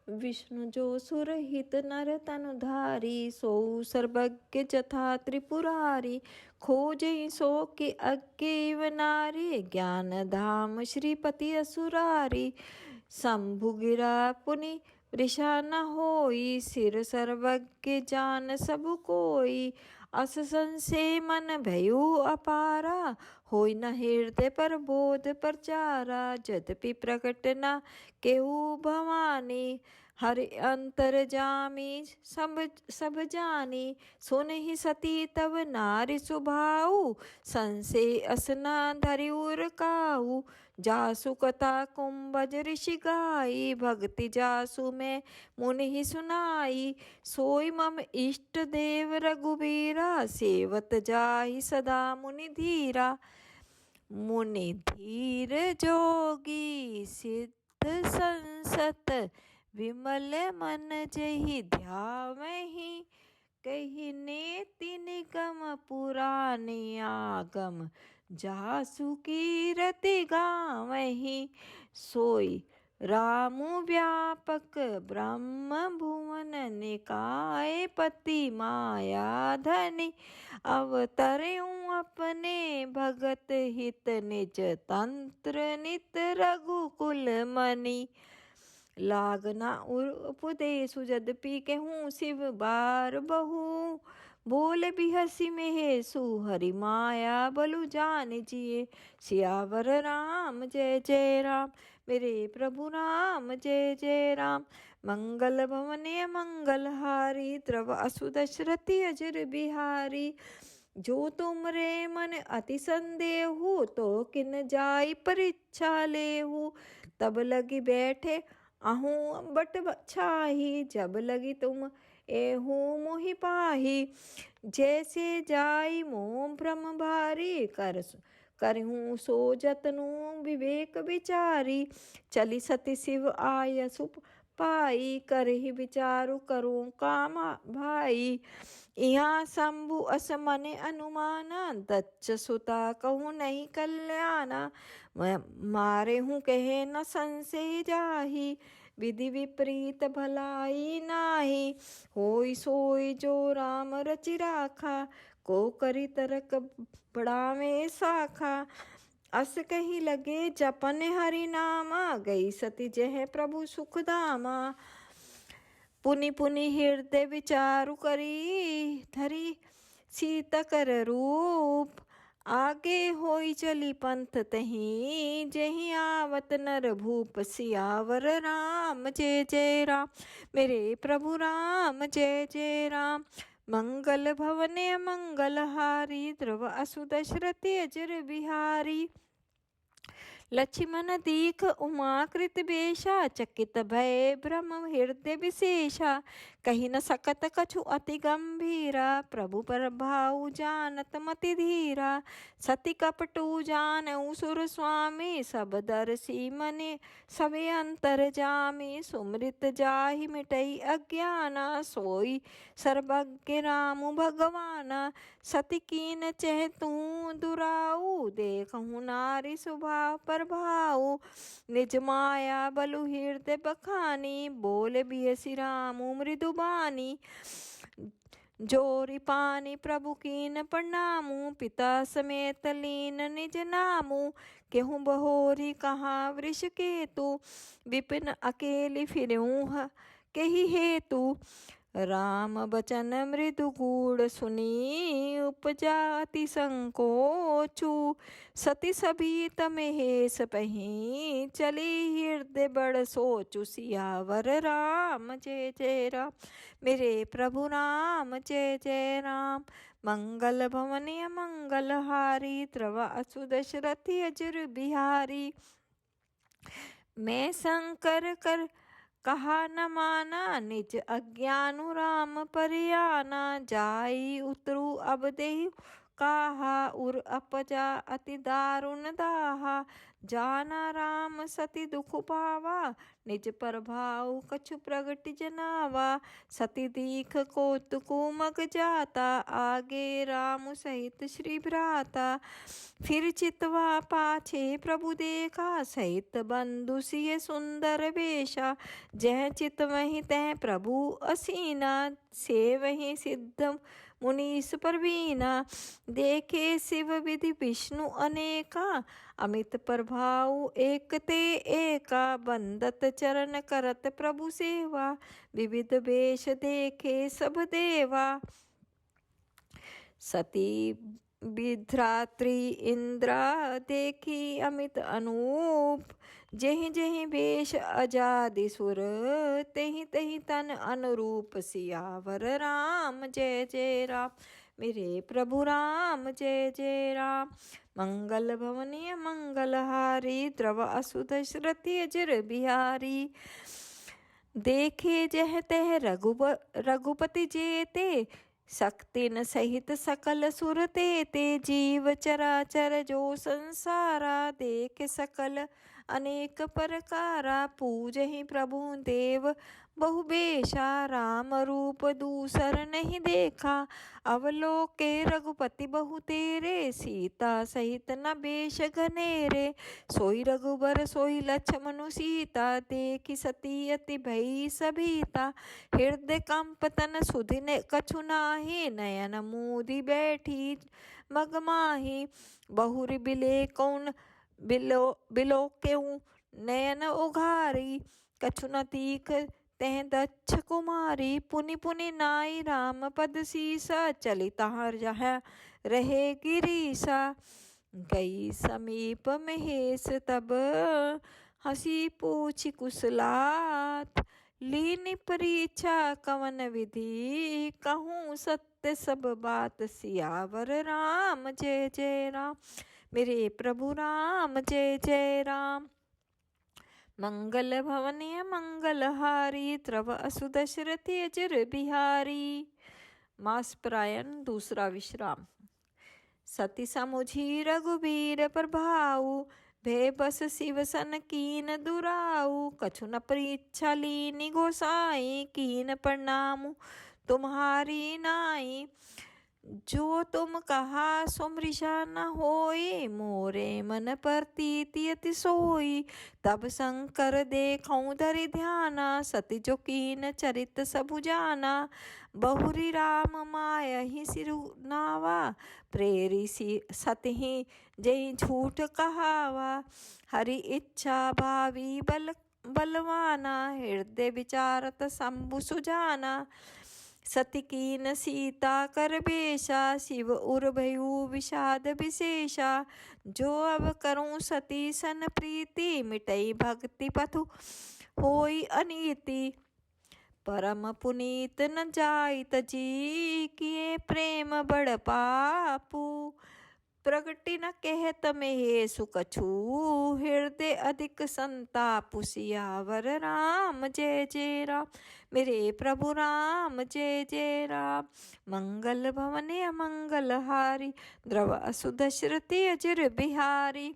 विष्णु जो सुरहित नर तनुधारी, सोऊ सर्वज्ञ जथा त्रिपुरारी। खोजई सो के अज्ञेव नारी, ज्ञान धाम श्रीपति असुरारी। शंभु गिरा पुनि वृषा न होई, सिर सर्वज्ञ जान सब कोई। अस संशय मन भयउ अपारा, होई न हृदय पर बोध प्रचारा। यद्यपि प्रकट न केहू भवानी, हरि अंतर जामी सब जानी। सुनहि सती तब नारी सुभाऊ, संशय असना धरि उर काऊ। जासु कथा कुंभज ऋषि गाई, भक्ति जासु में मुनि ही सुनाई। सोई मम इष्ट देव रघुबीरा, सेवत जाहि सदा मुनि धीरा। मुनि धीर जोगी सिद्ध संसत, विमल मन जहि ध्यावहि। कहि नेति निगम पुराने आगम, जासु कीरति गावहि। सोई रामु व्यापक ब्रह्म भुवन निकाय, पति माया धनि। अवतरऊँ अपने भगत हित, निज तंत्र नित रघुकुल मनि। लागना उपदेशु यद्यपि कहूँ शिव बार बहु, बोले बिहसी महेशु हरि माया बलु जान जिए। सियावर राम जय जय राम, मेरे प्रभु राम जय जय राम। मंगल भवने मंगल हारी, द्रव असु दशरथि अजर बिहारी। जो तुमरे मन अति संदेहु, तो किन जाई परीक्षा लेहु। तब लगी बैठे अहूँ बट छाही, जब लगी तुम एहू मोहि पाही। जैसे जाई मोह भ्रम भारी, करहूँ सो जतनु विवेक विचारी। चली सती शिव आय सुप पाई, करहि विचारु करूँ काम भाई। यहाँ शंभु अस मने अनुमाना, दच्च सुता कहूँ नहीं कल्याणा। मारे हूँ कहे न संशय जाही, विधि विपरीत भलाई नाही। होई सोई जो राम रचि राखा, को करी तरक बढ़ावे शाखा। अस कही लगे जपन हरि नामा, गई सती जह प्रभु सुख धामा। पुनि पुनि हृदय विचारु करी, धरी सीता कर रूप। आगे होई चली पंथ तही, जहीं आवत नर भूप। सियावर राम जय जय राम, मेरे प्रभु राम जय जय राम। मंगल भवने मंगल हारी, द्रव असु दशरथि अजर बिहारी। लक्ष्मण दीख उमाकृत बेशा, चकित भय ब्रह्म हृदय विशेषा। कही न सकत कछु अति गंभीरा, प्रभु प्रभाऊ जानत मति धीरा। सती कपटू जानऊ सुर स्वामी, सब दर्शी मने सवे अंतर जामी। सुमृत जाहि मिटई अज्ञाना, सोई सर्वज्ञ रामु भगवाना। सती कीन चह तू दुराऊ, देखहु नारी स्वभाव प्रभाऊ। निज माया बलु हृदय बखानी, बोले बिहसी रामु मृदु बानी। जोरी पानी प्रभु कीन प्रणामु, पिता समेत लीन निज नामु। केहूँ बहोरी कहाँ वृष केतु, विपिन अकेली फिरऊँ केहि हेतु। राम बचन मृदु गूढ़ सुनी, उपजा अति संकोचु। सती सभी महेश पही, चली हृदय बड़ सोचु। सियावर राम जय जय राम, मेरे प्रभु राम जय जय राम। मंगल भवने मंगल हारी, द्रव असु दशरथि अजर बिहारी। मैं शंकर कर कहा न माना, निज अज्ञानु राम परियाना। जाई उतरू अब देहु काहा, उर अपजा अति दारुण दाहा। जाना राम सती दुख पावा, निज प्रभाव कछु प्रगट जनावा। सती दीख कौतुक मग जाता, आगे राम सहित श्री भ्राता। फिर चितवा पाछे प्रभु देखा, सहित बंधु सिय सुंदर वेशा। जह चित वहीं तह प्रभु असीना, से वहीं सिद्ध मुनीस परवीना। देखे शिव विधि विष्णु अनेका, अमित प्रभाव एक ते एका। बंदत चरण करत प्रभु सेवा, विविध वेश देखे सब देवा। सती विधरात्रि इंद्रा, देखी अमित अनूप। जहि जहि वेश अजादि सुर, तहि तहि तन अनुरूप। सियावर राम जय जय राम, मेरे प्रभु राम जय जय राम। मंगल भवनीय मंगलहारी, द्रव असुध श्रुति अजर बिहारी। देखे जह तह रघुपति जेते, शक्ति न सहित सकल सुर ते। जीव चराचर जो संसारा, देख सकल अनेक प्रकारा। पूजहि प्रभु देव बहुबेशा, राम रूप दूसर नहीं देखा। अवलोके रघुपति बहु तेरे, सीता सहित न बेश घनेरे। सोई रघुबर सोई लक्ष्मणु सीता, देखी सती अति भई सभीता। हृदय कंप तन सुधिन कछु नाही, नयन मूदी बैठी मगमाही। बहुरी बिले कौन बिलो क्यों नयन उघारी, कछु न तीख तह दक्ष कुमारी। पुनि पुनि नाई राम पद सीसा, चली तहार जहाँ रहे गिरीसा। गई समीप महेश तब, हंसी पूछी कुशलात। लीनी परीक्षा कवन विधि, कहूँ सत्य सब बात। सियावर राम जय जय राम, मेरे प्रभु राम जय जय राम। मंगल भवनीय मंगलहारी, द्रव असु दशरथी अजर बिहारी। मास प्रायन दूसरा विश्राम। सती समुझी रघुबीर प्रभाऊ, भे बस शिव सन कीन दुराऊ। कछु न परीक्षा लीनी गोसाई, कीन प्रणाम तुम्हारी नाई। जो तुम कहा सो मृषा न होई, मोरे मन प्रतीति अति सोई। तब शंकर देखऊं धरि ध्याना, सती जो कीन चरित सबु जाना। बहुरी राम माया ही सिरु नावा, प्रेरी सी सतहि जय झूठ कहावा। हरि इच्छा भावी बलवाना, हृदय विचारत शंभु सुजाना। सती कीन सीता कर बेशा, शिव उर भयु विषाद विशेषा। जो अब करूं सती सन प्रीति, मिटई भक्ति पथु होई अनीति। परम पुनीत न जाइत जी, किए प्रेम बड़ पापू। प्रगति न कहत में सुकछु, हृदय अधिक संतापु। सियावर राम जय जय राम, मेरे प्रभु राम जय जय राम। मंगल भवने अमंगलहारी, द्रव असु दशरथी अजर बिहारी।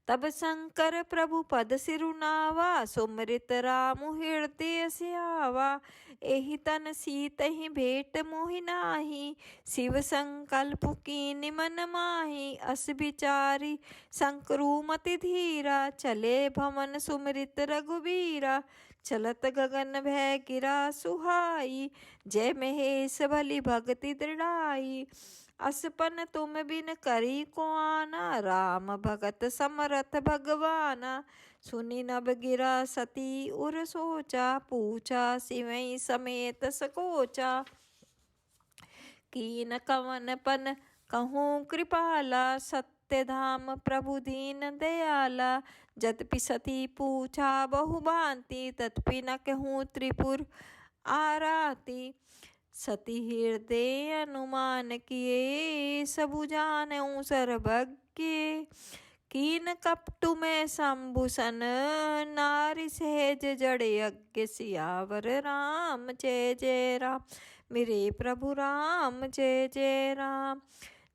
तब शंकर प्रभु पद सिरुनावा, सुमृत राम हृदय स्यावा। एहि तन सीतहि भेट मोहि नाही, शिव संकल्प कीनि मन माही। अस विचारी संक्रुमति धीरा, चले भवन सुमृत रघुबीरा। चलत गगन भय गिरा सुहाई, जय महेश भली भक्ति दृढ़ाई। असपन तुम बिन करी को आना, राम भगत समरथ भगवाना। सुनी नभ गिरा सती उर सोचा, पूछा सिवई समेत सकोचा। कीन कवन पन कहूँ कृपाला, सत्य धाम प्रभु दीन दयाला। जदपि सती पूछा बहु भांति, तदपि न कहूँ त्रिपुर आराती। सती हृदय अनुमान किए, सबु जानऊं सर्वज्ञ। कीन कपटु में शंभुसन, नारी सहज जड़ यज्ञ। सियावर राम जय जय राम, मेरे प्रभु राम जय जय राम।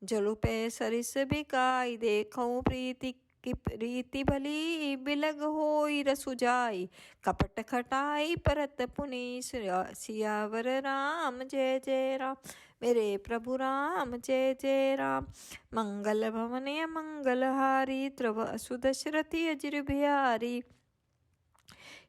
जलु पै सरिस बिकाई, देखऊं प्रीति की रीति भली, बिलग होई रसु जाई, कपट खटाई परत पुनि। सियावर राम जय जय राम, मेरे प्रभु राम जय जय राम। मंगल भवन मंगल हारी, द्रव असु दशरथी अजिर बिहारी।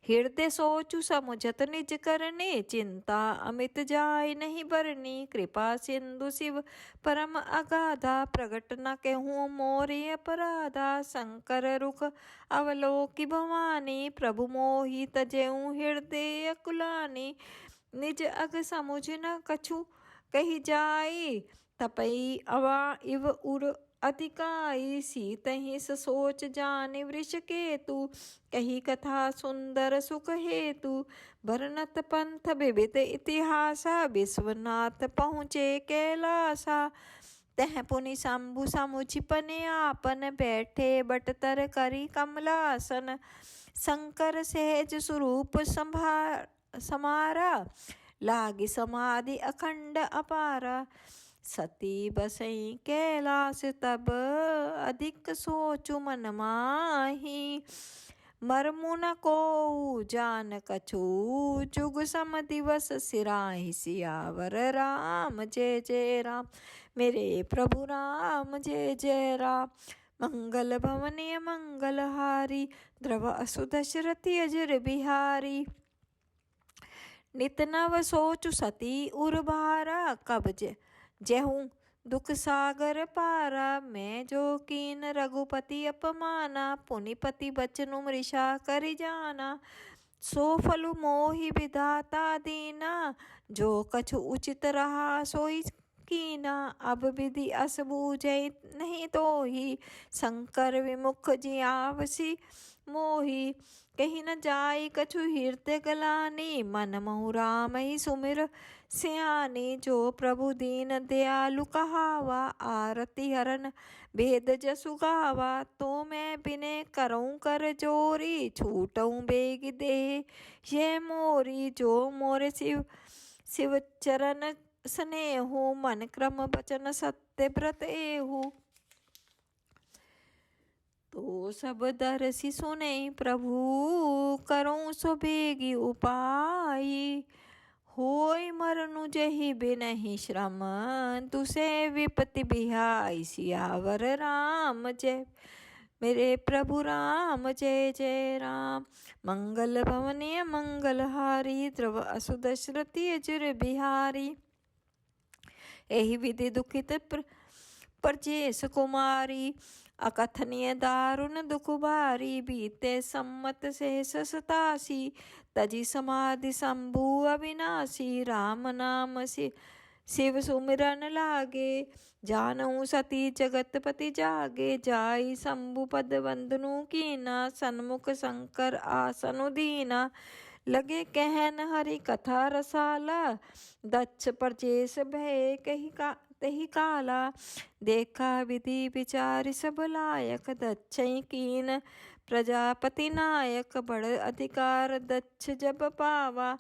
हृदय सोचु समुझत निज करने, चिंता अमित जाय नहीं बरनी। कृपा सिंधु शिव परम अगाधा, प्रगट न कहूँ मोरे अपराधा। शंकर रुख अवलोकि भवानी, प्रभु मोहि तजेऊ हृदय अकुलानी। निज अग समुझ न कछु कही जाई, तपई अवा इव उर अधिकाई। सीतहि सोच जानि वृष केतु, कही कथा सुंदर सुख हेतु। भरनत पंथ विविध इतिहासा, विश्वनाथ पहुँचे कैलासा। तह पुनि शंभु समुझि पने आपन, बैठे बटतर करी कमलासन। शंकर सहज स्वरूप समारा, लागी समाधि अखंड अपारा। सती बसई कैलास तब, अधिक सोचु मन माही। मरमु न को जान कछु, जुग सम दिवस सिराहि। सियावर राम जय जय राम, मेरे प्रभु राम जय जय राम। मंगल भवन मंगल हारी, द्रव असु दशरथी अजिर बिहारी। नित नव सोचु सती उर्भारा, कब जेहूँ दुख सागर पारा। मैं जो कीन रघुपति अपमाना, पुनिपति बचनु मृषा करि जाना। सो फलु मोहि विधाता दीना, जो कछु उचित रहा सोई कीना। अब विधि अस बूझै नहीं तोहि, शंकर विमुख जियावसि मोहि। कहीं न जाई कछु हृदय गलानी, मन महु राम ही सुमिर सियानी। जो प्रभु दीन दयालु कहावा, आरती हरन भेद जसु गावा। तो मैं बिने करऊँ कर जोरी, छूटऊँ बेग दे ये मोरी। जो मोरे शिव चरण स्नेहु, मन क्रम वचन सत्य व्रत एहु। तो सब दरसि सुने प्रभु, करऊँ सो बेगी उपाय। होय मरनु जहि बिनहि श्रम, तुसे विपति बिहाई। सियावर राम जय, मेरे प्रभु राम जय जय राम। मंगल भवन मंगल हारी, द्रव असु दशरथी अजिर बिहारी। एहि विधि दुखित परजेश कुमारी, अकथनीय दारुण दुख भारी। बीते सम्मत शेष 87, तजी समाधि शंभु अविनाशी। राम नाम शिव सुमिरन लागे, जानऊ सती जगतपति जागे। जाई शंभु पद वंदनु कीना, सन्मुख शंकर आसनु दीना। लगे कहन हरि कथा रसाला, दक्ष परजेश भय तही काला। देखा विधि विचार सब लायक, दक्षई कीन प्रजापति नायक। बड़ अधिकार दक्ष जब पावा,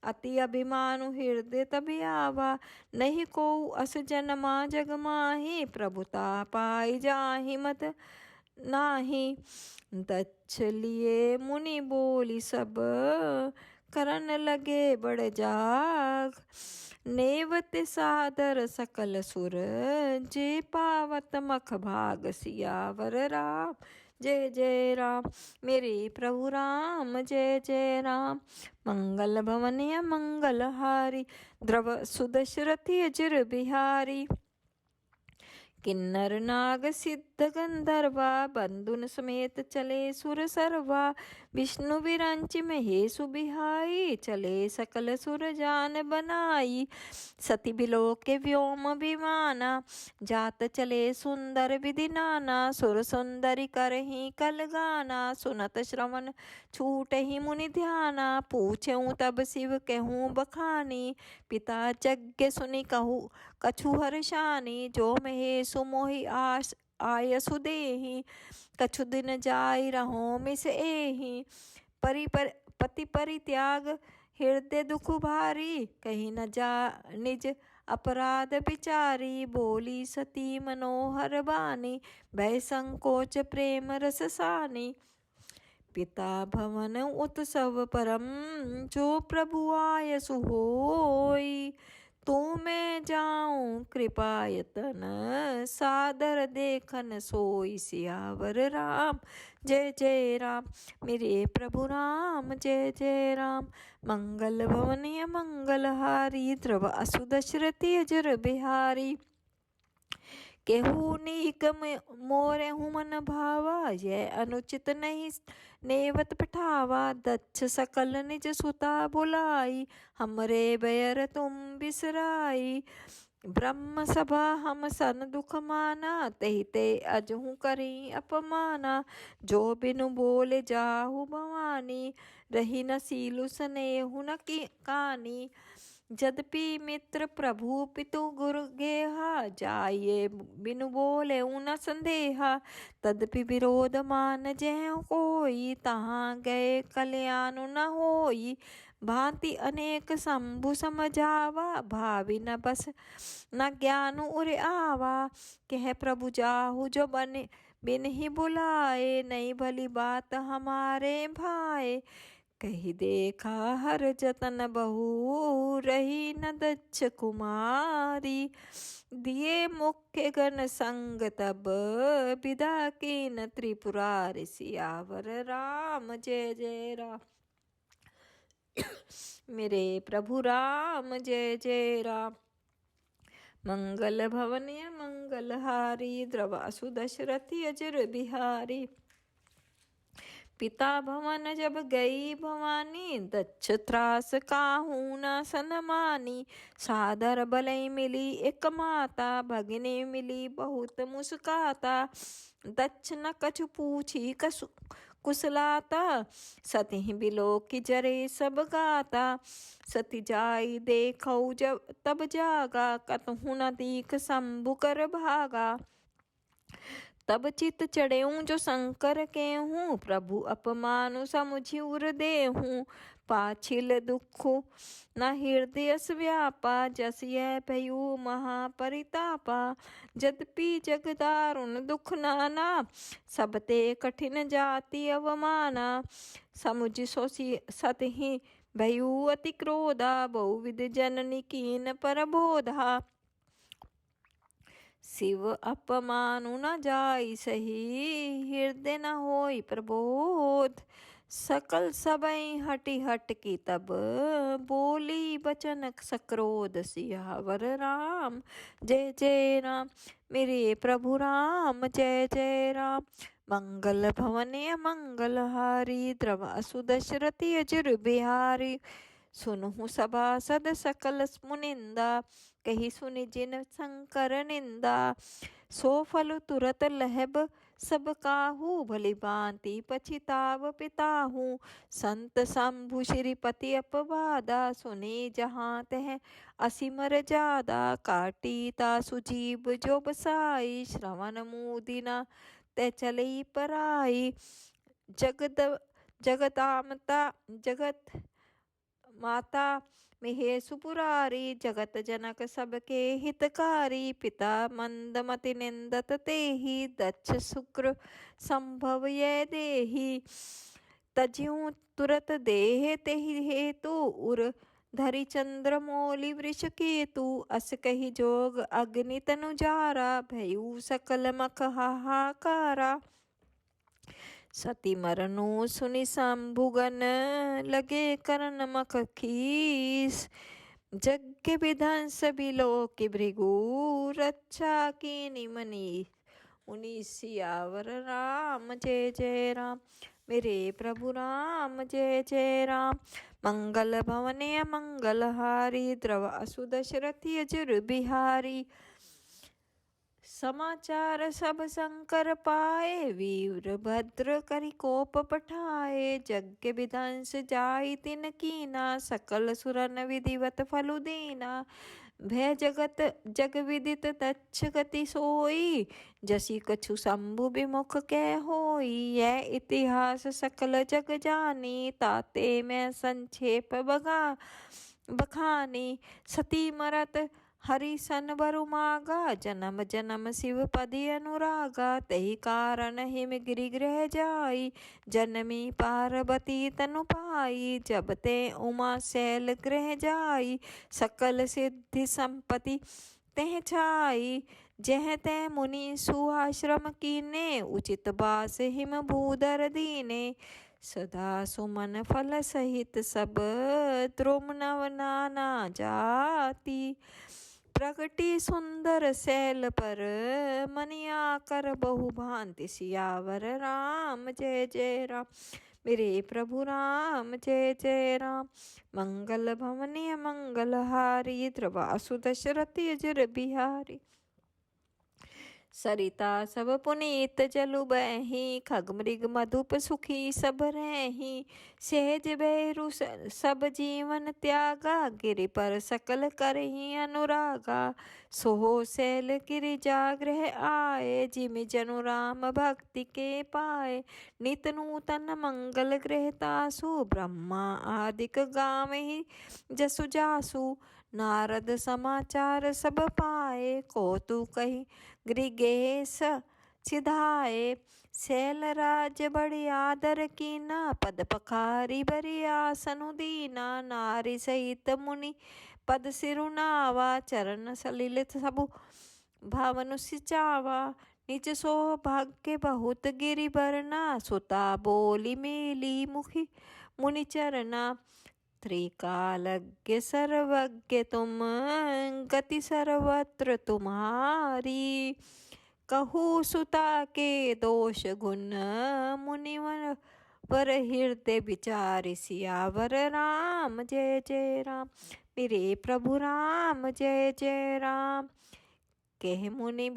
अति अभिमानु हृदय तभी आवा। नहीं को अस जन्मा जग माही, प्रभुता पाई जाहि मत नाही। दक्ष लिए मुनि बोली सब, करन लगे बड़ जाग। नेवत सादर सकल सुर, जे पावत मख भाग। सियावर राम जय जय राम, मेरे प्रभु राम जय जय राम। मंगल भवन मंगल हारी, द्रव सुदशरथी अजिर बिहारी। किन्नर नाग सिद्ध गंधर्वा, बंधुन समेत चले सुर सर्वा। विष्णु विरंच महेशु बिहाई, चले सकल सुर जान बनाई। सती बिलो के व्योम विमाना, जात चले सुंदर विधि नाना। सुर सुंदरी करही कल गाना, सुनत श्रवण छूट ही मुनि ध्याना। पूछऊँ तब शिव कहूँ बखानी, पिता यज्ञ सुनि कहूँ कछु हर्षानी। जो महेशु मोहि आयसु देहि, कछु दिन जाई रहो मिस एहि। पति परित्याग हृदय दुख भारी, कहीं न जा निज अपराध विचारी, बोली सती मनोहर बानी, भय संकोच प्रेम रस सानी। पिता भवन उत्सव परम, जो प्रभु आय सुहोई। तू मैं जाऊं कृपा यतन, सादर देखन सोई। सियावर राम जय जय राम, मेरे प्रभु राम जय जय राम। मंगल भवनीय मंगल हारी, द्रव असु दशरथी अजर बिहारी। केहू नीक मोरे हूँ मन भावा, यह अनुचित नहीं नेवत पठावा। दक्ष सकल निज सुता बुलाई, हमरे बैर तुम बिसराई। ब्रह्म सभा हम सन दुख माना, तही ते अजहू करी अपमाना। जो बिनु बोले जाहु भवानी, रही न सीलु स्नेहु न की कानी। यद्यपि मित्र प्रभु पितु गुरु गेहा, जाइए बिनु बोले न संदेहा। तदपि विरोध मान जय कोई, तहाँ गए कल्याण न होई। भांति अनेक शंभु समझावा, भावी न बस न ज्ञान उर आवा। कह प्रभु जाहु जो बने बिन ही बुलाए, नहीं भली बात हमारे भाए। कही देखा हर जतन बहु, रही न दक्ष कुमारी। दिए मुख्य गण संग तब, विदा कीन त्रिपुरारी। सियावर राम जय जय राम, मेरे प्रभु राम जय जय राम। मंगल भवनीय मंगल हारी, द्रव असु दशरथी अजर बिहारी। पिता भवन जब गई भवानी, दक्ष त्रास काहू न सनमानी। सादर बलई मिली एक माता, भगिनी मिली बहुत मुस्काता। दक्ष न कछु पूछी कुशलाता, सती बिलो की जरे सब गाता। सती जाई देखऊ जब तब जागा, कतहु न दीख शंभु कर भागा। तब चित चढ़ेऊँ जो शंकर के हूँ, प्रभु अपमानु समुझि उर देहूँ। पाछिल दुख न हृदय व्यापा, जस यह भयु महापरितापा। यद्यपि जग दारुण दुख नाना, सबते कठिन जाति अवमाना। समुझ सो सतहि भयु अति क्रोधा, बहुविध जननी कीन पर बोधा। शिव अपमानु न जाई सही, हृदय न होई प्रबोध। सकल सबई हटि हट की तब, बोली बचन सक्रोध। सियावर राम जय जय राम, मेरे प्रभु राम जय जय राम। मंगल भवनीय मंगल हारी, द्रव असु दशरथी अजर बिहारी। सुनहु सभासद सकल मुनिंदा, कही सुनि जिन शंकर निंदा। सो फल तुरत लहब सब काहू, भली भांति पछिताव पिताहू। संत शंभु श्रीपति अपवादा, सुने जहाँ तह असीमर जादा। काटी तासु जीव जो बसाई, श्रवण मुदिना ते चली पराई। जगत माता महेशु पुरारी, जगत जनक सबके हितकारी। पिता मंदमति निंदत तेहि, दक्ष शुक्र संभव ये देहि। तज्यों तुरत देह तेहि हेतु, उर धरि चंद्र मौलि वृष केतु। अस कही जोग अग्नि तनु जारा, भयु सकल मख हाहाकारा। सती मरनु सुनि शंभुगन, लगे करन मख खीस। यज्ञ विध्वंस बिलो की भृगु, रक्षा कीनि मनी। उनी सियावर राम जय जय राम, मेरे प्रभु राम जय जय राम। मंगल भवनीय मंगल हारी, द्रव असु दशरथी अजर बिहारी। समाचार सब शंकर पाए, वीरभद्र करि कोप पठाए। यज्ञ विध्वंस जाई तिन कीना, सकल सुरन विधिवत फलु दीना। भय जग विदित दक्ष गति सोई, जसी कछु शंभु विमुख कै होई। यह इतिहास सकल जग जानी, ताते मैं संक्षेप बखानी। सती मरत हरि सन बरु मागा, जन्म जन्म शिव पदी अनुरागा। तही कारण हिम गिरिगृह जाई, जनमी पार्वती तनु पाई। जब ते उमा शैल गृह जाई, सकल सिद्धि संपत्ति तेह छाई। जह ते मुनि सुआश्रम कीने, उचित बास हिम भूधर दीने। सदा सुमन फल सहित सब, द्रुम नव नाना जाति। प्रगटी सुंदर शैल पर, मनिया कर बहु भांति। सियावर राम जय जय राम, मेरे प्रभु राम जय जय राम। मंगल भवनीय मंगल हारी, द्रवासु दशरथ अजर बिहारी। सरिता सब पुनीत जलु बहि, खग मृग मधुप सुखी सब रही। सहज बेरु सब जीवन त्यागा, गिरि पर सकल करही अनुरागा। सोहो शैल गिरि जागृह आए, जिमि जनु राम भक्ति के पाए। नित नूतन मंगल गृह तासु, ब्रह्मा आदिक गावहि जसु जासु। नारद समाचार सब पाए, कौतुकहि गृगेश सिधाए। शैल राज बड़े आदर कीना, पद पखारी बरि आसनु दीना। नारी सहित मुनि पद सिरुनावा, चरण सलिलित सबु भावनु सिचावा। निज सौभाग्य बहुत गिरि बरना, सुता बोली मेली मुखी मुनि चरना। त्रिकालज्ञ सर्वज्ञ तुम, गति सर्वत्र तुम्हारी। कहू सुता के दोष गुण, मुनिवर पर हृदय विचारि। सियावर राम जय जय राम, मेरे प्रभु राम जय जय राम। कह मुनि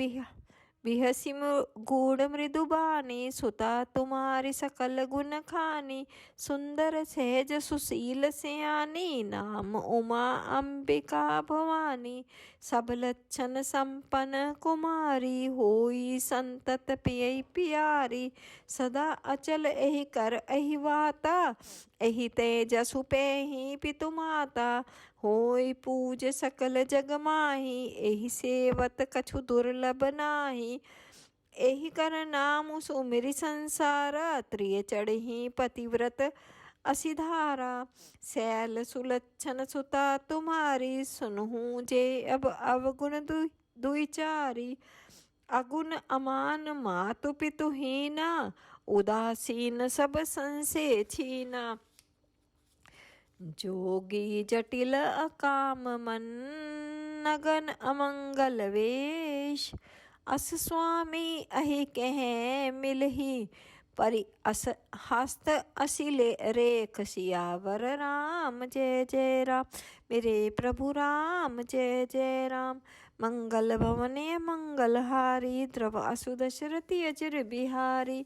बिहसी गूढ़ मृदु बानी, सुता तुम्हारी सकल गुण खानी। सुंदर सहज सुशील सयानी, नाम उमा अंबिका भवानी। सब लक्षण संपन्न कुमारी, होई संतत पिय प्यारी। सदा अचल एहि कर एहि वाता, एहि तेजसु पेहि पितु माता। होई पूज सकल जग माही, एहि सेवत कछु दुर्लभ नाही। एहि कर नाम सुमिरि संसारा, त्रिय चढ़ही पतिव्रत असिधारा। शैल सुलक्षण सुता तुम्हारी, सुनहु जे अब अवगुण दुईचारी। अगुण अमान मातु पितु हीना, उदासीन सब संशय छीना। जोगी जटिल अकाम मन, नगन अमंगल वेश। अस स्वामी अहि कहे मिलही, परि अस हस्त असिले रेख। सियावर राम जय जय राम, मेरे प्रभु राम जय जय राम। मंगल भवनीय मंगल हारी, द्रवासु दशरथि अजर बिहारी।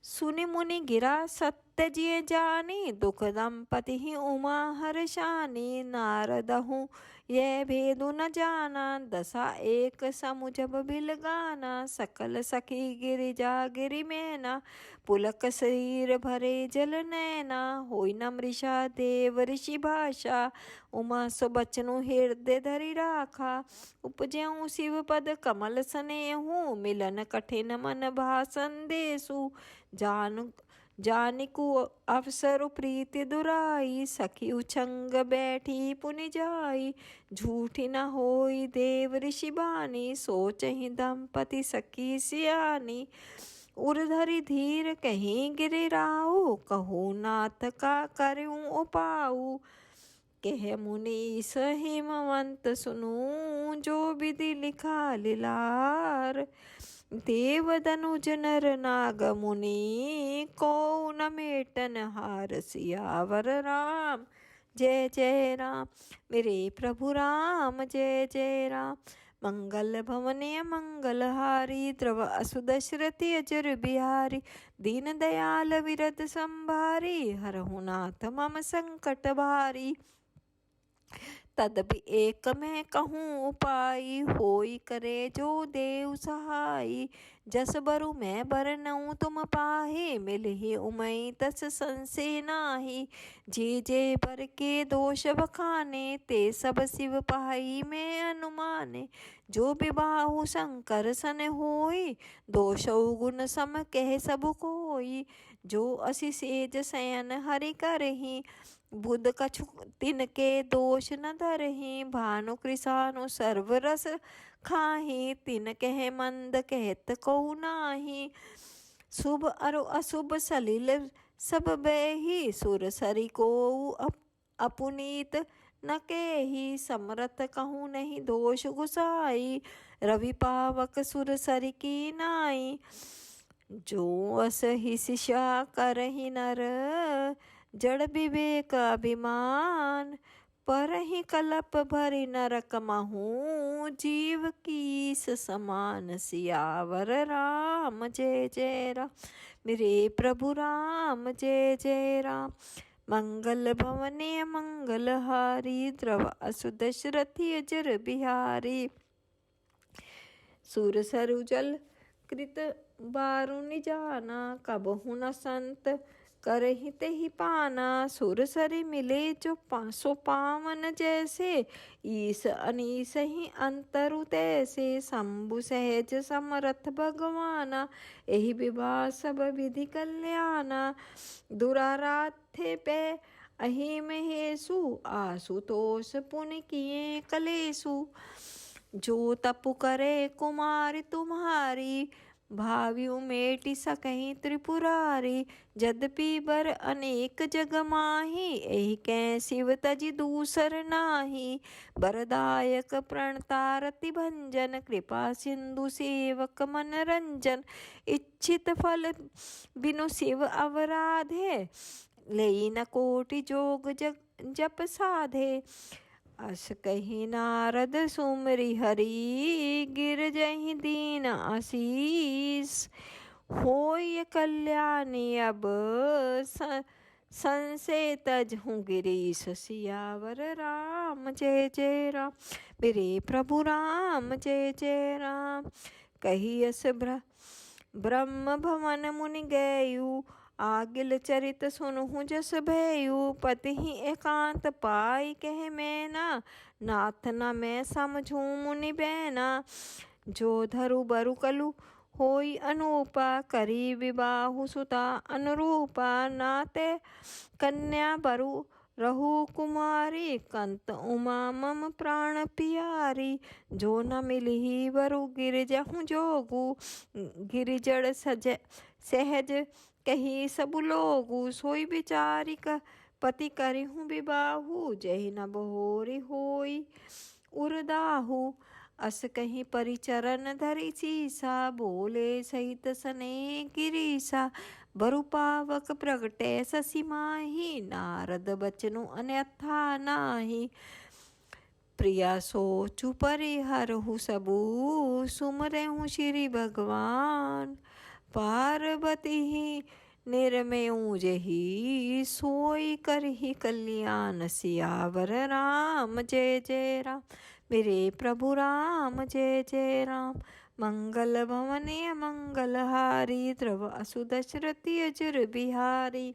सुनि मुनि गिरा सत्य जिय जानी, दुख दंपति ही उमा हर्षानी। नारदहु यह भेदु न जाना, दशा एक समु जब बिल गाना। सकल सखी गिरिजा गिरि मैना, पुलक शरीर भरे जल नैना। होई न मृषा देव ऋषि भाषा, उमा सो बचनु हृदय धरि राखा। उपजऊ शिव पद कमल सनेहु, मिलन कठिन मन भा संदेशु। जानिकु अवसरु प्रीति दुराई, सखी उछंग बैठी पुनि जाई। झूठी न होई देव ऋषि बानी, सोचहि दंपति सखी सियानी। उर्धरि धीर कहीं गिरि राऊ, कहू नाथ का करूं उपाऊ। कह मुनीस हिमवंत सुनू, जो विधि लिखा लीलार। देव दनुज नर नाग मुनि, को न मेटन हार। सियावर राम जय जय राम, मेरे प्रभु राम जय जय राम। मंगल भवनीय मंगल हारी, द्रवासु दशरथि अजर बिहारी। दीन दयाल विरद संभारी, हरहु नाथ मम संकट भारी। तदपि एक मैं कहूँ उपाय, होई करे जो देव सहाय। जस बरु मैं बरनऊँ तुम पाहे, मिलहि उमई तस संशय नाही। जे बर के दोष बखाने, ते सब शिव पाई में अनुमाने। जो विबाहु शंकर सन होई, दोषौ गुण सम कह सब कोई। जो असी सेज शयन हरि करही, बुध कछु तिनके दोष न धरहि। भानु कृसानु सर्व रस खाही, तिन कह मंद कहत को नाही। शुभ अरु अशुभ सलिल सब बेही, सुर सरि को अपुनीत न केही। समरथ कहूँ नहीं दोष गुसाई, रवि पावक सुर सरि की नाई। जो अस ही शिष्या करहि नर, जड़ विवेक अभिमान। पर ही कलप भरि नरक महूँ, जीव कीस समान। सियावर राम जय जय राम, मेरे प्रभु राम जय जय राम। मंगल भवने मंगल हारी, द्रव असु दशरथी अजर बिहारी। सुर सरुजल कृत बारुनि जाना, कबहु न संत करहि तेहि पाना। सुर सरि मिले जो सो पावन जैसे, ईस अनीस ही अंतरु तैसे। शंभु सहज समरथ भगवाना, एहि विवाह सब विधि कल्याणा। दुराराध्य पे अहि महेशु, आशुतोष पुनि किए कलेशु। जो तपु करे कुमारी तुम्हारी, भाव्यु मेटि सकहि त्रिपुरारी। यद्यपि बर अनेक जग माही, एहि कै शिव तजि दूसर नाही। बरदायक प्रणतारति भंजन, कृपा सिंधु सेवक मनरंजन। इच्छित फल बिनु शिव अवराधे, लेई न कोटि जोग जप साधे। अस कही नारद सुमरि हरि, गिरजहि दीन आशीष। होय कल्याणी अब संशय तजहु गिरीश। सियावर राम जय जय राम, मेरे प्रभु राम जय जय राम। कही अस ब्रह्म भवन मुनि गयु, आगिल चरित सुनहु जस भयु। पति ही एकांत पाई कह मैना, नाथ न मैं समझू मुनि बैना। जो धरु बरु कलु होई अनूपा, करी विबाहु सुता अनुरूपा। नाते कन्या बरु रहु कुमारी, कंत उमा मम प्राण पियारी। जो न मिलही बरु गिरजहु जोगु, गिरिजड़ सहज कही सब लोगु। सोई बिचारी का पति करिहु विबाहु, जहि न बहोरी होई उरदाहु। अस कहीं परिचरण धरि सीसा, बोले सहित सने गिरीसा। बरु पावक प्रगटे शशि माही, नारद बचनु अन्यथा नाही। प्रिया सोचु परिहरहु सबु, सुमरहु श्री भगवान। पार्वती ही निर्मयु जही, सोई करहि कल्याण। सियावर राम जय जय राम, मेरे प्रभु राम जय जय राम। मंगल भवने मंगल हारी, द्रव असु दशरथी अजर बिहारी।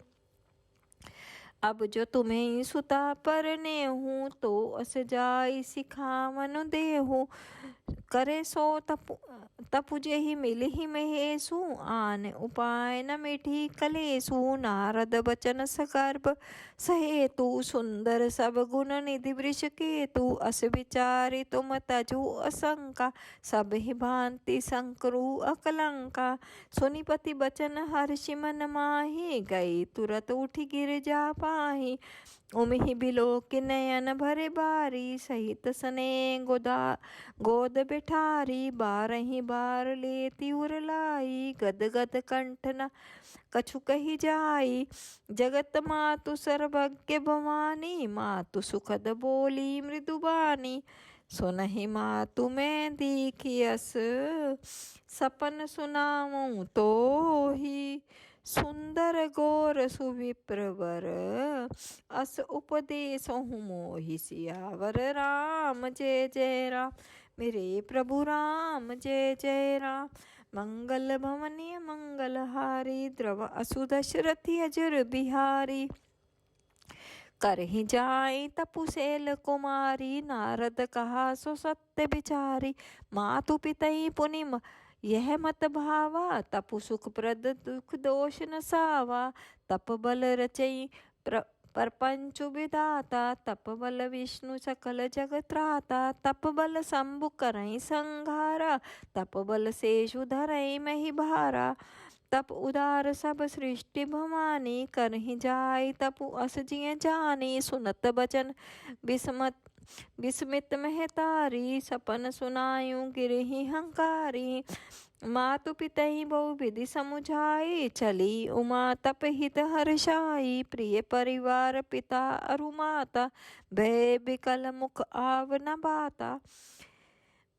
अब जो तुम्हें सुता परने हूँ, तो अस जाई सिखावन देहु। करे सो तपु जेहि मिलहि महेशु, आन उपाय न मिठी कलेशु। नारद बचन सकर्प सहेतु, सुंदर सब गुण निधि वृष केतु। अस विचारि तुम तजु असंका, सब ही भांति संकरु अकलंका। सुनिपति बचन हर्षि मन माही, गई तुरत उठि गिरजा पाही। उमहि बिलोक नयन भरे बारी, सहित सने गोद बिठारी। बारहि बार लेती उर लाई, गद गद कंठ न कछु कही जाई। जगत मातु सर्वज्ञ भवानी, मातु सुखद बोली मृदुबानी। सुनहि मातु मैं दीखियस, सपन सुनाऊं तो ही। सुंदर गौर सुविप्रवर अस उपदेश मोहि सियावर राम जय जय राम। मेरे प्रभु राम जय जय राम। मंगल भवनीय मंगलहारी द्रव असु दशरथी अजर बिहारी। करहि जाय तपुशैल कुमारी नारद कहा सो सत्य विचारी। मातु पितई पुनि यह मत भावा तपु सुख प्रद दुख दोष न सावा। तप बल रचई परपंचु विधाता तप बल विष्णु सकल जगत त्राता। तप बल शंभु करई संघारा तप बल शेषु धरई मही भारा। तप उदार सब सृष्टि भवानी करहि जाय तपु अस जिय जानी। सुनत बचन विस्मित महतारी सपन सुनायु गिरहि हंकारी। मातु पितहि बहु विधि समुझाई चली उमा तप हित हर्षाई। प्रिय परिवार पिता अरु माता भय बिकल मुख आव न बाता।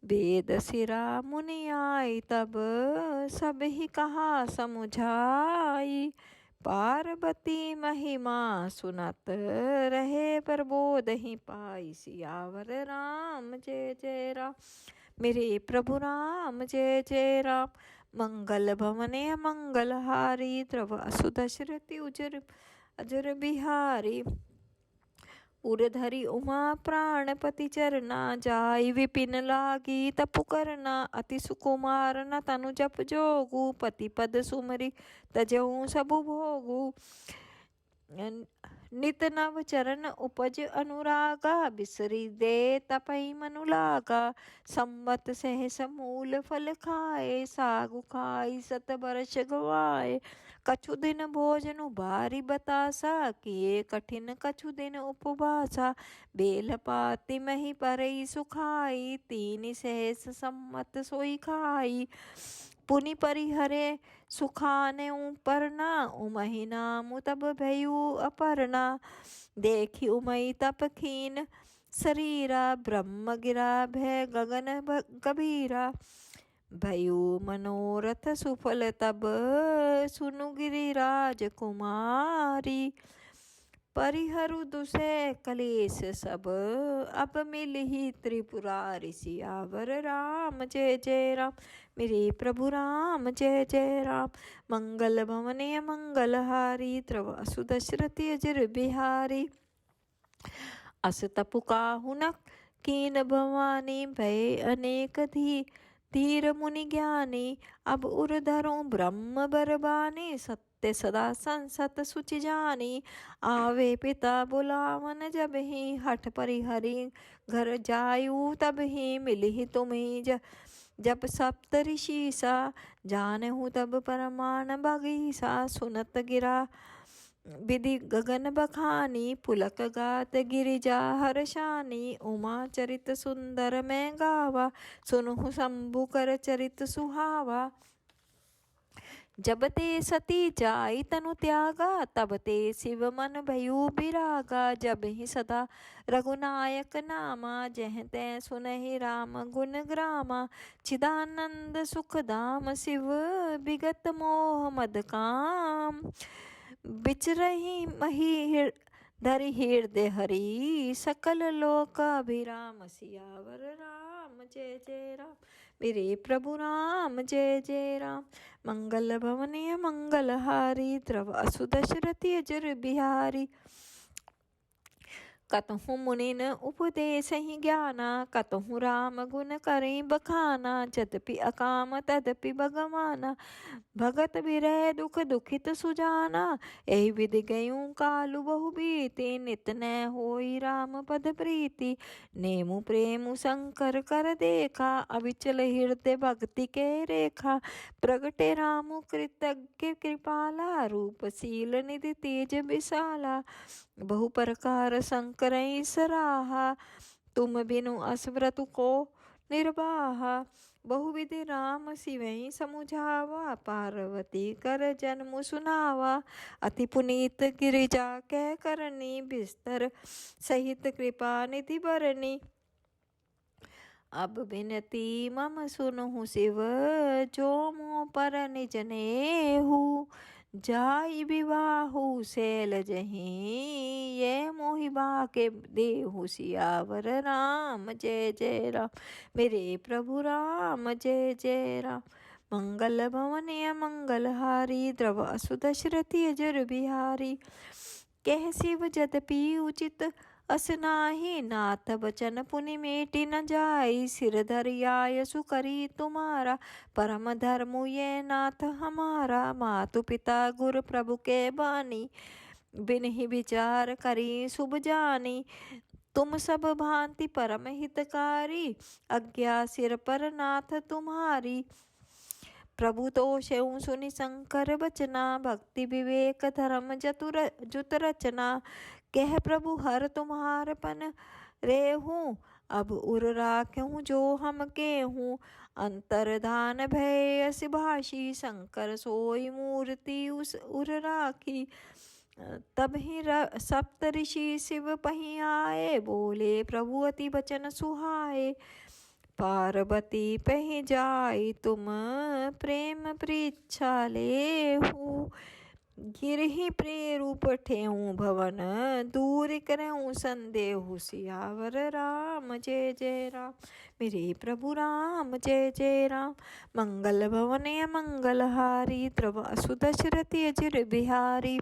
वेद सिरा मुनि आई तब सब ही कहा समुझाई। पार्वती महिमा सुनत रहे प्रबोध ही पाई। सियावर राम जय जय राम। मेरे प्रभु राम जय जय राम। मंगल भवने मंगलहारी द्रव असु दशरथी अजर बिहारी। उरधरी उमा प्राणपति चरना जाय विपिन लागी तपु करना। अति सुकुमार न तनु जप जोगु पति पद सुमरि तजहु सबु भोगु। नित नव चरण उपज अनुरागा बिसरी दे तपई मनु लागा। संवत सहस मूल फल खाए सागु खाई सत बरस गवाए। कछु दिन भोजन बारी बतासा किए कठिन कछु दिन उपवासा। बेल पाति मही परई सुखाई तीन सहस सम्मत सोई खाई। पुनि परिहरे सुखाने परना उमहि नाम तब भयु अपर्णा। देखी उमई तप खीन शरीरा ब्रह्म गिरा भय गगन गभीरा। भयु मनोरथ सुफल तब सुनु गिरिराज कुमारी। परिहरु दुसै कलेश सब अब मिलहि त्रिपुरारी। सियावर राम जय जय राम। मेरे प्रभु राम जय जय राम। मंगल भवने मंगलहारी द्रव असु दशरथी अजर बिहारी। अस तपु काहु न कीन भवानी भय अनेक धीर मुनि ज्ञानी। अब उर धरो ब्रह्म बरबानी सत्य सदा संसत सुचि जानी। आवे पिता बुलावन जब ही हठ परिहरि घर जायु तब ही मिलहि तुम्ही जब सप्त ऋषि सा। जानहु तब परमान बगीसा सुनत गिरा विधि गगन बखानी। पुलक गात गिरिजा हर्षानी उमा चरित सुंदर मैं गावा। सुनहु शंभु कर चरित सुहावा। जब ते सती जाई तनु त्यागा तब ते शिव मन भयु बिरागा। जब ही सदा रघुनायक नामा जह तै सुनहि राम गुण ग्रामा। चिदानंद सुख धाम शिव विगत मोह मद काम। बिचरहि मही धरि हृदय हरि सकल लोकाभिराम। सियावर राम जय जय राम। मेरे प्रभु राम जय जय राम। मंगल भवनीय मंगलहारी द्रव असु दशरथी अजर बिहारी। कतहु मुनिन उपदेश ही ज्ञाना कतहु राम गुण करें बखाना। जदपि अकाम तदपि भगवाना भगत विरह दुख दुखित सुजाना। यही विधि गयूं कालु बहु बीते नित न होई राम पद प्रीति। नेमु प्रेमु शंकर कर देखा अविचल हृदय भक्ति के रेखा। प्रगटे रामु कृतज्ञ कृपाला रूपशील निधि तेज विशाला। बहु प्रकार शंकर सराहा तुम बिनु असव्रत को निर्वाहा। बहुविधि राम शिवई समुझावा पार्वती कर जन्म सुनावा। अति पुनीत गिरिजा कह करनी बिस्तर सहित कृपा निधि बरनी। अब बिनती मम सुनहु शिव जो मोह पर निज नेहु। जाई विवाहु शैल जहीं, ये मोहि बाके देहु सियावर राम। जय जय राम मेरे प्रभु राम, जय जय राम। मंगल भवन मंगल हारी, द्रव असु दशरथी अजर बिहारी। कह शिव जदपि उचित अस नाही, नाथ बचन पुनि मेटि न जाई। सिर धरियाय सुकरी तुम्हारा, परम धर्म ये नाथ हमारा। मातु पिता गुरु प्रभु के बानी, बिनहि विचार करी शुभ जानी। तुम सब भांति परम हितकारी, आज्ञा सिर पर नाथ तुम्हारी। प्रभु तो सेऊ सुनि शंकर बचना, भक्ति विवेक धर्म जुत रचना। कह प्रभु हर तुम्हार पन रेहूं, अब उर राख्यूं जो हम केहूं। अंतरधान भय अस भाषी, शंकर सोई मूर्ति उस उर राखी। तब ही सप्त ऋषि शिव पही आए, बोले प्रभु अति बचन सुहाए। पार्वती पही जाई तुम प्रेम परीक्षा लेहु, गिरहि प्रेरूप ठेऊ भवन, दूर करऊँ संदेहु। सियावर राम जय जय राम मेरे प्रभु राम, जय जय राम। मंगल भवन मंगल हारी, द्रव असु दशरथी अजर बिहारी।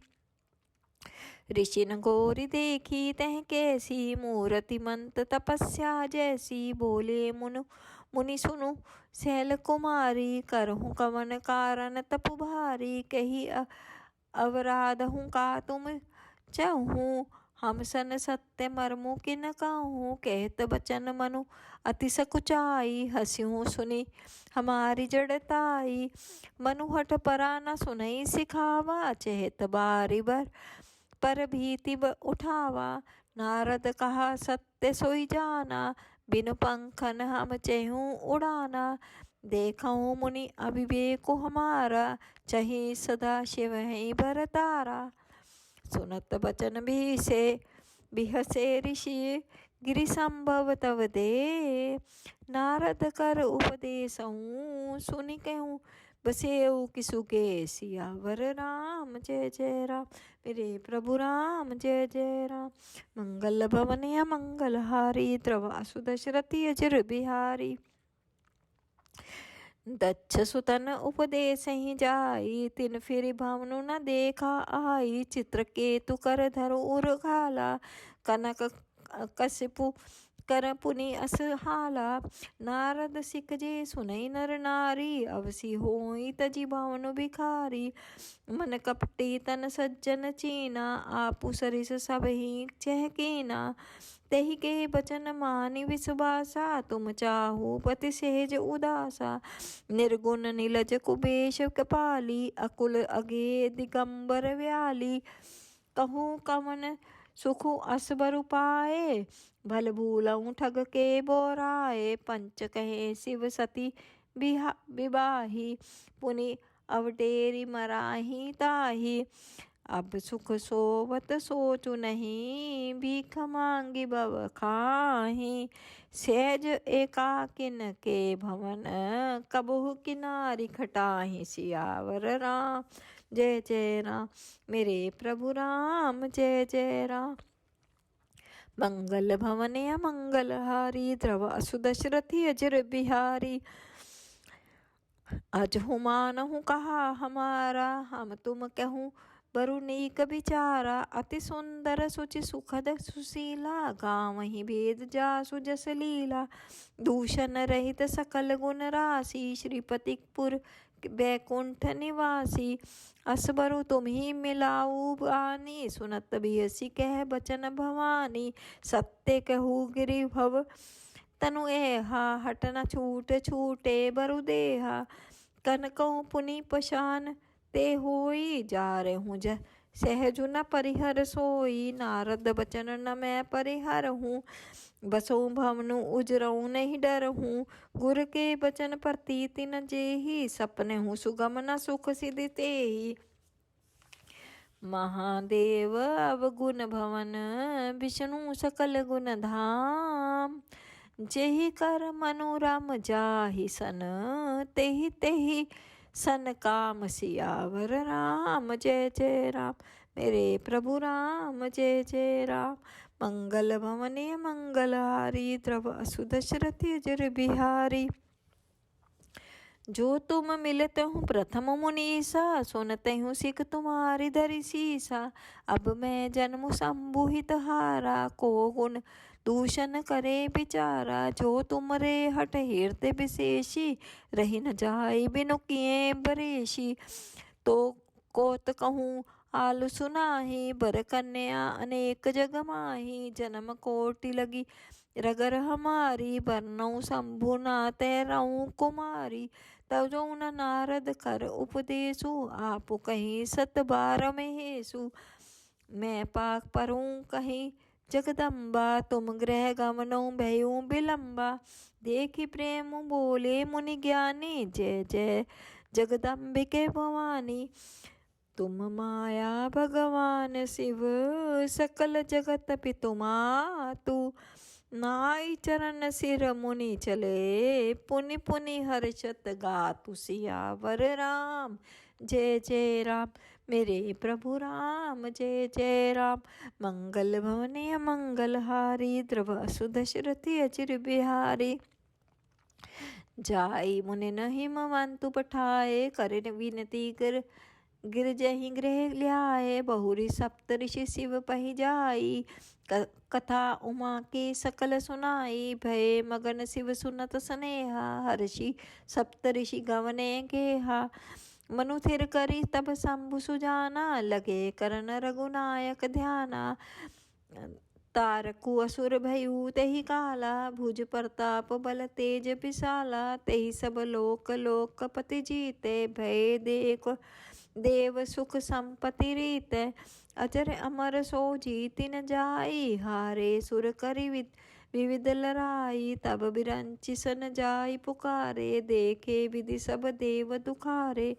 ऋषि न गौरी देखी तह कैसी, मूर्ति मंत तपस्या जैसी। बोले मुनि सुनु शैल कुमारी, करहूँ कवन कारण तप भारी। कही अवराध हूँ का तुम चाहूँ, हम सन सत्य मर्मु किन कहूँ। कहत बचन मनु अति सकुचाई, हस्यूँ सुनी हमारी जड़ताई। मनु हठ परा न सुनई सिखावा, चहत बारी बर पर भीति उठावा। नारद कहा सत्य सोई जाना, बिनु पंखन हम चहूँ उड़ाना। देखऊँ मुनि अविवेक हमारा, चही सदा शिव है भरतारा। सुनत बचन बिहसे ऋषि, गिरि संभव तव दे। नारद कर उपदेशऊँ, सुनि कहूँ बसेऊ किसु के। सियावर राम जय जय राम मेरे प्रभु राम, जय जय राम। मंगल भवन मंगल हारी, द्रव असु दशरथी अजर बिहारी। दक्ष सुतन उपदेश ही जाई, तिन फिर भावनु न देखा आई। चित्रकेतु कर धरु उर घाला, कनक कशिपु कर पुनि अस हाला। नारद सिख जे सुनई नर नारी, अवसी होई तजी भावनु भिखारी। मन कपटी तन सज्जन चीना, आपु सरिस सब ही चहकीना। तेहि के बचन मानि विश्वासा, तुम चाहु पति सहज उदासा। निर्गुण नीलज कुबेश कपाली, अकुल अगे दिगंबर व्याली। कहूँ कवन सुखु असबर पाए, भल भूलऊँ ठग के बोराए। पंच कहे शिव सती विवाही, पुनि अवटेरी मराही ताही। अब सुख सोवत सोचु नहीं, भीख मांगी बव खाही। सहज एकाकिन के भवन, कबहु किनारी खटाही। सियावर राम जय जय राम मेरे प्रभु राम, जय जय राम। मंगल भवन मंगल हारी, द्रव असु दशरथी अजर बिहारी। अज हुमानहु कहा हमारा, हम तुम कहूँ बरुनीक विचारा। अति सुंदर सुचि सुखद सुशीला, गाँव ही भेद जासु जस लीला। दूषण रहित सकल गुण राशि, श्रीपतिपुर बैकुंठ निवासी। असबरु तुम ही मिलाऊ बानी, सुनत बियसी कह बचन भवानी। सत्य कहू गिरि भव तनु एहा, हट न छूट छूटे बरु देहा। कनकऊ पुनि पशान ते होई, जा रहूँ सहजु न परिहर सोई। नारद बचन न मैं परिहर हूँ, बसऊ भवनु उजरऊ नहीं डर हूँ। गुर के बचन प्रतीति न जेही, सपने हूँ सुगम न सुख सिधि तेही। महादेव अवगुण भवन, विष्णु सकल गुण धाम। जेहि कर मनोरम जाहि सन, तेहि तेहि सन काम सियावर राम। जय जय राम मेरे प्रभु राम। जय जय राम। मंगल भवने मंगलहारी द्रव असुदशरथ अजर बिहारी। जो तुम मिलते हूँ प्रथम मुनीसा, सुनते हूँ सिख तुम्हारी धरि सीसा। अब मैं जन्म संबुहित हारा, को गुण दूषण करे बिचारा। जो तुमरे हट हृदय विशेषी, रही न जाई बिनु किए बरेशी। तो कोत कहूँ आलु सुनाही, बर कन्या अनेक जग माही। जन्म कोटि लगी रगर हमारी, बरनऊ शंभु नाते रहूं कुमारी। तब जो न नारद कर उपदेशु, आप कहीं सत बार महेशु। मैं पाक परूं कहीं जगदम्बा, तुम गृह गमनौ भयऊ विलंबा। देखी प्रेम बोले मुनि ज्ञानी, जय जय जगदम्बिके भवानी। तुम माया भगवान शिव, सकल जगत पितु मातु। नाई चरण सिर मुनि चले, पुनि पुनि हर्षत गातु सियावर राम। जय जय राम मेरे प्रभु राम। जय जय राम। मंगल भवने मंगलहारी, द्रव सुदशरथ अचिर बिहारी। जाई मुनि नहीं मंतु पठाए, करे विनती कर गिर जहि गृह ल्याए। बहुरी सप्त ऋषि शिव पहि जाई, कथा उमा के सकल सुनाई। भय मगन शिव सुनत स्नेहा, हर्षि सप्त ऋषि गवने गेहा। मनु थिर करी तब शंभु सुजाना, लगे करन रघुनायक ध्याना। तारकु असुर भयऊ तेहि काला, भुज प्रताप बल तेज विशाला। तेहि सब लोक लोकपति जीते, भय देख देव सुख संपत्ति रीत। अजर अमर सो जीति न जाई, हारे सुर करि विविध लड़ाई। तब बिरंचि सन जाई पुकारे, देखे विधि सब देव दुखारे।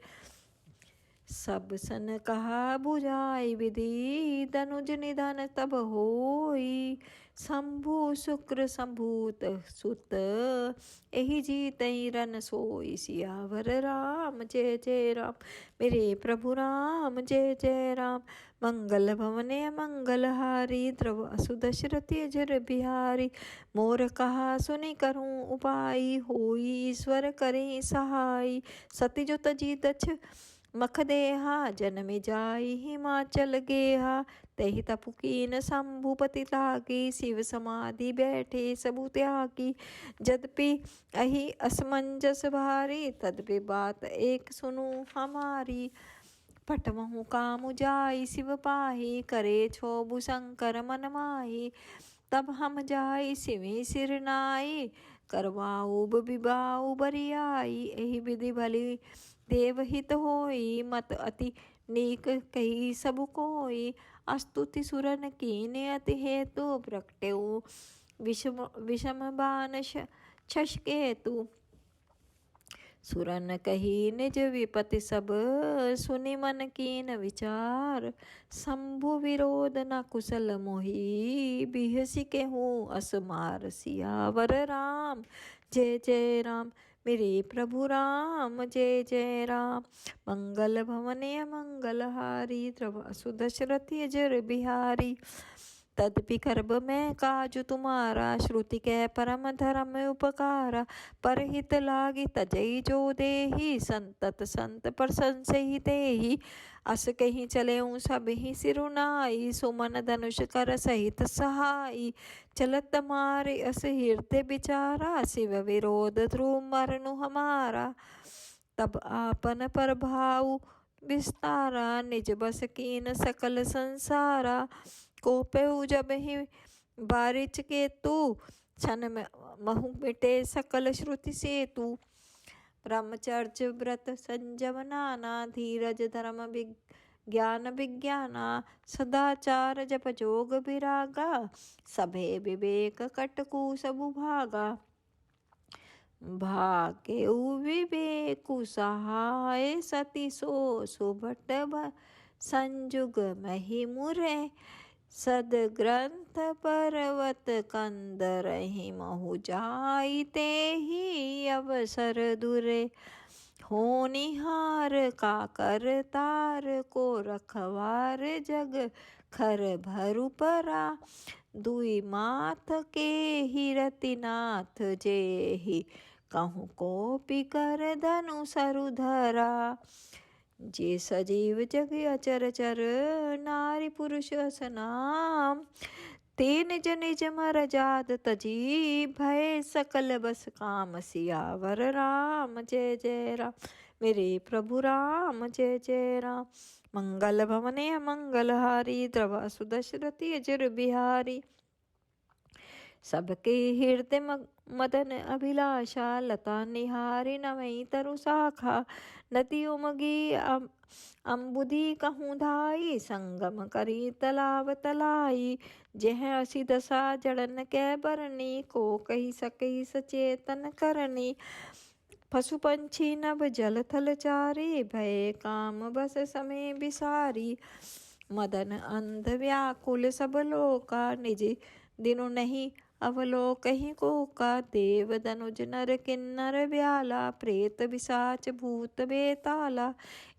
सब सन कहा बुझाई विधि, धनुज निधन तब होई। शंभु शुक्र संभूत सुत, एहि जीतहि रन सोई। सियावर राम जय जय राम मेरे प्रभु राम। जय जय राम। मंगल भवने मंगलहारी, द्रव असुदशरथ अजर बिहारी। मोर कहा सुनि करूं उपाय, होई ईश्वर करे सहाय। सती जो तजी दक्ष मख देहा, जन्म जाई हिमाचल गेहा। तहि तपु कीन शंभुपति लागी, शिव समाधि बैठे सबु त्यागी। यद्यपि अहि असमंजस भारी, तद्यपि बात एक सुनु हमारी। पटमहु कामु जाई शिव पाही, करे छोबु शंकर मन माही। तब हम जाई सिवि सिर नाई, करवाऊ विबाऊ बरियाई। एहि विधि भली देवहित होई, मत अति नीक कही सब कोई। अस्तुति सुरन कीने अति हेतु, प्रगटेऊ विषम बान शश केतु। सुरन कही निज विपति सब, सुनि मन कीन विचार। शंभु विरोध न कुशल मोहि, बिहसि केहूँ असमार। सियावर राम जय जय राम मेरे प्रभु राम। जय जय राम। मंगल भवने मंगलहारी, द्रव सुदशरथ अजर बिहारी। तदपि करब मैं काजु तुम्हारा, श्रुति कै परम धर्म उपकारा। परहित लागी तजई जो देही, संतत संत प्रशंसहि तेहि। अस कहीं चले सब ही सिरुनाई, सुमन धनुष कर सहित सहाई। चलत मारे अस हृदय विचारा, शिव विरोध ध्रुव मरनु हमारा। तब आपन प्रभाव विस्तारा, निज बस कीन सकल संसारा। कोपेहु जब ही बारिच के तू, क्षण महु मिटे सकल श्रुति से तू। ब्रह्मचर्य व्रत संजम नाना, धीरज धर्म ज्ञान विज्ञाना। सदाचार जप जोग विरागा, सभे विवेक कटकु सबु भागा। भाग्यउ विवेकु सहाय, सती सो सुभट संजुग महि मुरे। सद ग्रंथ पर्वत कंदरहि महु जाई, तेहि अवसर दुरे। होनिहार का करतार को रखवार जग खर भरु परा। दुई माथ के ही रतिनाथ जेहि कहूँ को पिकर धनु सरु धरा। जे सजीव जग अचर चर नारी पुरुष असनाम। ते निज निज मर जात तजी भय सकल बस काम। सियावर राम जय जय राम मेरे प्रभु राम जय जय राम। मंगल भवने मंगल हारी द्रवा सुदशरथी अजर बिहारी। सबके हृदय मदन अभिलाषा। लता निहारी नवई तरु शाखा। नदी उमगी अम्बुदी कहूँ धाई। संगम करी तलाव तलाई। जह असी दशा जड़न कै बरनी। को कही सकई सचेतन करनी। पशु पंछी नभ जल थल चारी। भय काम बस समय बिसारी। मदन अंध व्याकुल सब लोका। निज दिनु नहीं अवलोकहि कोका। देव दनुज नर किन्नर ब्याला। प्रेत पिशाच भूत बेताला।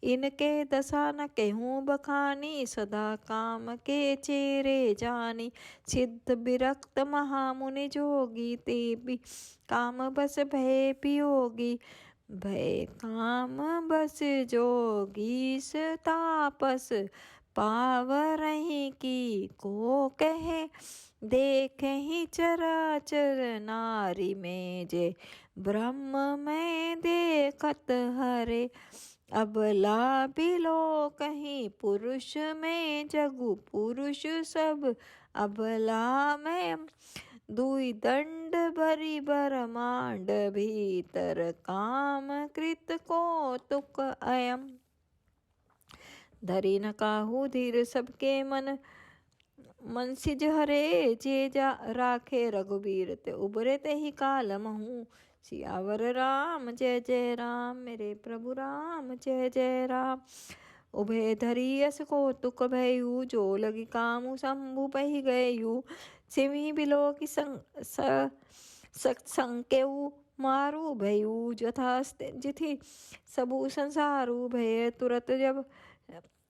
इनके दशा न कहूँ बखानी। सदा काम के चेरे जानी। सिद्ध विरक्त महामुनि जोगी। ते भी काम बस भय पियोगी। भय काम बस जोगी तापस। पावरहि की को कहे। देखे ही चराचर नारी में जे। ब्रह्म में देखत हरे। अबला बिलो कहीं पुरुष में जगु पुरुष सब। अबला में दुई दंड भरी ब्रह्मांड भीतर। काम कृत कौतुक अयम। धरी न काहू धीर सबके मन सिज हरे। जे जा राखे रघुबीर ते उबरे ते ही काल महू। सियावर राम जय जय राम मेरे प्रभु राम जय जय राम। उभय धरी अस कौतुक भयु। जो लगी कामु शंभु पहि गयु। सिमि बिलो की संकेऊ मारू भयु। जथा जिथि सबु संसारू। भय तुरत जब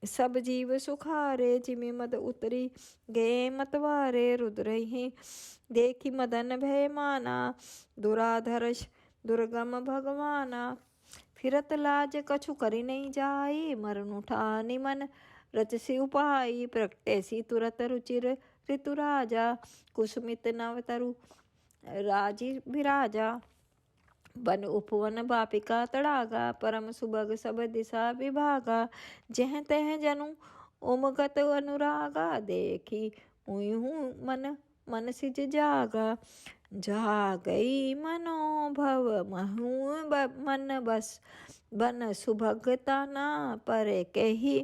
सब जीव सुखारे। जिमि मद उतरी गए मतवारे। रुद्रहि देखी मदन भय माना। दुराधर्ष दुर्गम भगवाना। फिरत लाज कछु करि नहीं जाई। मरण उठानी मन रचसी उपाई। प्रगटे सी तुरत रुचिर ऋतु राजा। कुसुमित नव तरु राजी विराजा। वन उपवन बापिका तड़ागा। परम सुभग सब दिशा विभागा। जह तह जनु उमगत अनुरागा। देखी मुहु मन सिज जागा। जागई मनोभव महु मन बस। बन सुभगता ना परे कही।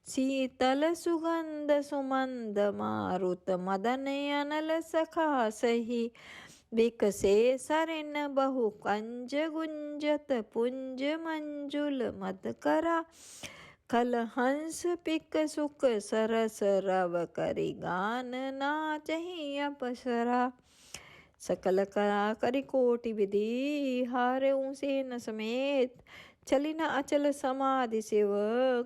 शीतल सुगंध सुमंद मारुत मदन अनल सखा सही। विकसे सरिन बहु कंज गुंजत पुंज मंजुल मद करा। कल हंस पिक सुख सरस रव करि गान नाचहि अपसरा। सकल कला करि कोटि विधि। हारे सेन समेत चली न अचल समाधि शिव।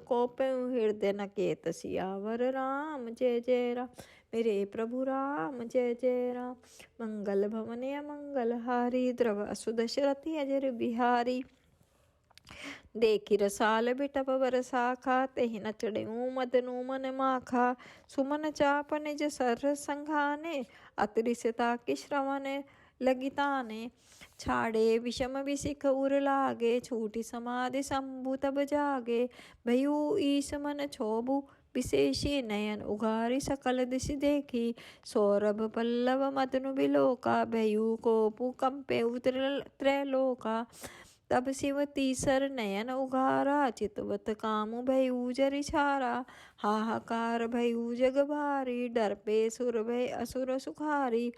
कोपयु हृदय न केत। सियावर राम जय जय राम मेरे प्रभु राम जय जय राम। मंगल भवने मंगल हारी। द्रव सुदशरथी अजर बिहारी। देखी रसाल बिटप बरसाखा। तेहि न चढ़ऊ मदनु मन माखा। सुमन चाप निज सर संघाने। अतृषता की श्रवण लगिताने। छाड़े विषम विशिख उर लागे। छूटी समाधि शंभु तब जागे। भयु ईश मन क्षोभु विशेषी। नयन उघारी सकल दिश देखी। सौरभ पल्लव मदनु बिलोका। भयु कोपु कंपे त्रैलोका। तब शिव तीसर नयन उघारा। चितवत कामु भयु जरि छारा। हाहाकार भयु जग भारी। डर पे सुर भय असुर सुखारी।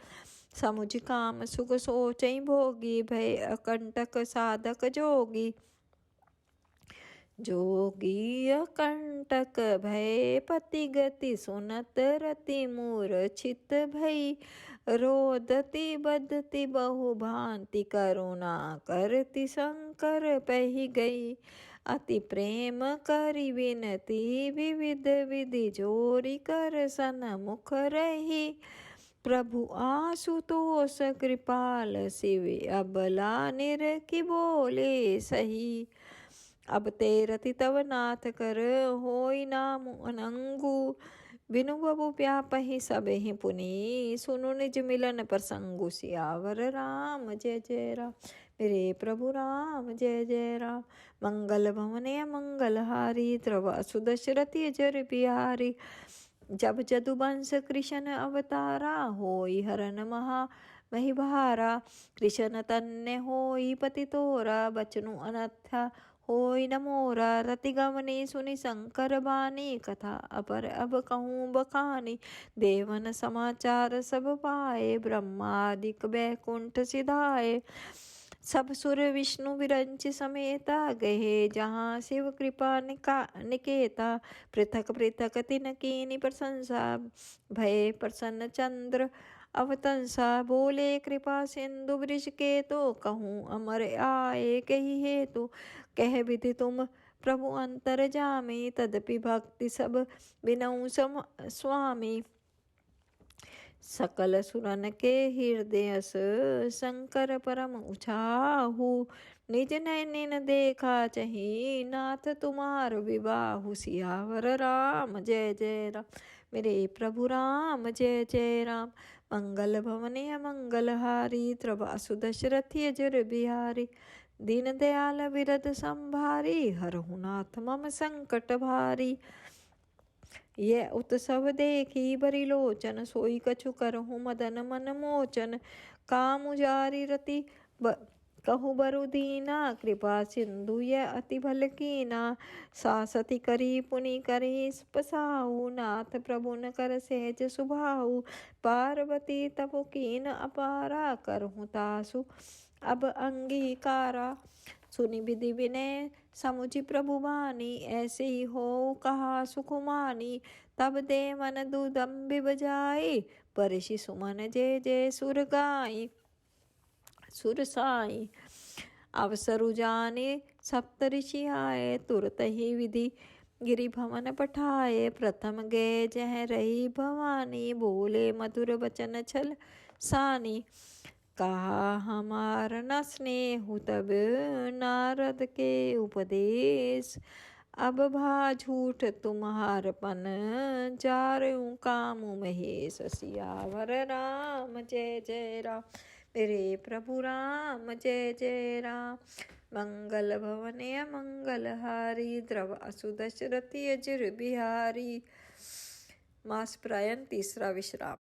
समुझ काम सुख सोचई भोगी। भय अकंटक साधक जोगी। जोगी कंटक भय पति गति सुनत रति मूर्छित भई रोदति बदति बहु भांति करुणा करति शंकर पहि गई अति प्रेम करि विनती विविध विधि जोरी कर सन्मुख रही प्रभु आशुतोष कृपाल शिव अबला निरखि बोले सही अब ते रति तव नाथ कर होई नाम अनंगु बिनु बबु व्यापहि सब ही पुनि सुनु निज मिलन प्रसंगु सियावर राम जय जय राम। मेरे प्रभु राम जय जय राम। मंगल भवने मंगल हारी द्रवा सुदशरथि जर बिहारी जब जदुवंश कृष्ण अवतारा होई हरन महा महिभारा कृष्ण तन्य होई पति तोरा बचनु अनथा होई न मोरा रति गवनी सुनि शंकर बानी कथा अपर अब कहूँ बखानी देवन समाचार सब पाए ब्रह्मादिक बैकुंठ सिधाए सब सुर विष्णु विरंच समेता गहे जहाँ शिव कृपा निकेता पृथक पृथक तिन कीनी प्रशंसा भय प्रसन्न चंद्र अवतंसा बोले कृपा सिंधु वृष के तो कहूँ अमर आए कही हेतु कह विधि तुम प्रभु अंतर जामी तदपि भक्ति सब बिनऊ स्वामी सकल सुरन के हृदय शंकर परम उछाहु निज नैन देखा चही नाथ तुम्हार विबाहु सियावर राम जय जय राम। मेरे प्रभु राम जय जय राम। मंगल भवने मंगल हारी त्रवासु दशरथि अजर बिहारी दीन दयाल विरद संभारी हरहु नाथ मम संकट भारी यह उत्सव देखी बरी लोचन सोई कछु करहु मदन मन मोचन काम जारी रति कहु बरु दीना कृपा सिंधु यह अति भल कीना सासति करी पुनि करी पसाऊ नाथ प्रभु न कर सहज सुभाऊ पार्वती तपु कीन अपारा करहु तासु अब अंगीकारा सुनि विधि विनय समुझि प्रभु बानी ऐसे ही हो कहा सुकुमानी तब दे मन दुदम्बि बजाई परषि सुमन जय जय सुर गाई सुर साई अवसरु जाने सप्त ऋषि आए तुरत ही विधि गिरि भवन पठाए प्रथम गे जह रही भवानी बोले मधुर वचन छल सानी कहा हमार न स्नेहु तब नारद के उपदेश अब भा झूठ तुम्हार पन जारऊ कामु महेश सियावर राम जय जय राम। मेरे प्रभु राम जय जय राम। मंगल भवने मंगल हारी द्रवासु दशरथि अजर बिहारी। मास प्रायन तीसरा विश्राम।